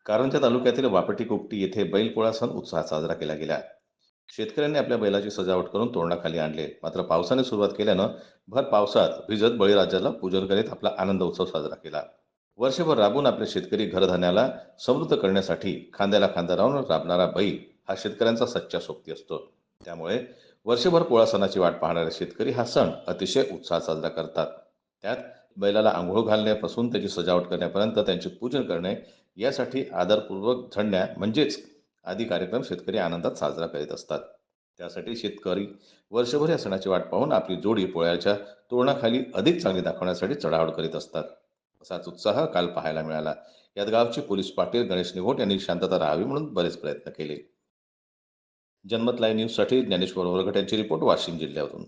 कारंजा तालुक्यातील वापटी-कुपटी येथे बैलपोळा सण उत्साहात साजरा केला गेला. शेतकऱ्यांनी आपल्या बैलाची सजावट करून तोरणाखाली आणले. मात्र पावसाने सुरुवात केल्यानं भर पावसात भिजत बळीराजाला पूजन करीत आपला आनंद उत्सव साजरा केला. वर्षभर राबून आपले शेतकरी घरधान्याला समृद्ध करण्यासाठी खांद्याला खांदा लावून राबणारा बैल हा शेतकऱ्यांचा सच्चा सोबती असतो. त्यामुळे वर्षभर पोळा सणाची वाट पाहणारे शेतकरी हा सण अतिशय उत्साहात साजरा करतात. त्यात बैलाला आंघोळ घालण्यापासून त्याची सजावट करण्यापर्यंत त्यांचे पूजन करणे यासाठी आदरपूर्वक झडण्या म्हणजेच आदी कार्यक्रम शेतकरी आनंदात साजरा करीत असतात. त्यासाठी शेतकरी वर्षभर या सणाची वाट पाहून आपली जोडी पोळ्याच्या तोरणाखाली अधिक चांगली दाखवण्यासाठी चढाओढ करीत असतात. असाच उत्साह काल पाहायला मिळाला. यात गावचे पोलीस पाटील गणेश निघोट यांनी शांतता राहावी म्हणून बरेच प्रयत्न केले. जनमत लाईव्ह न्यूजसाठी ज्ञानेश्वर वरगट यांची रिपोर्ट वाशिम जिल्ह्यातून.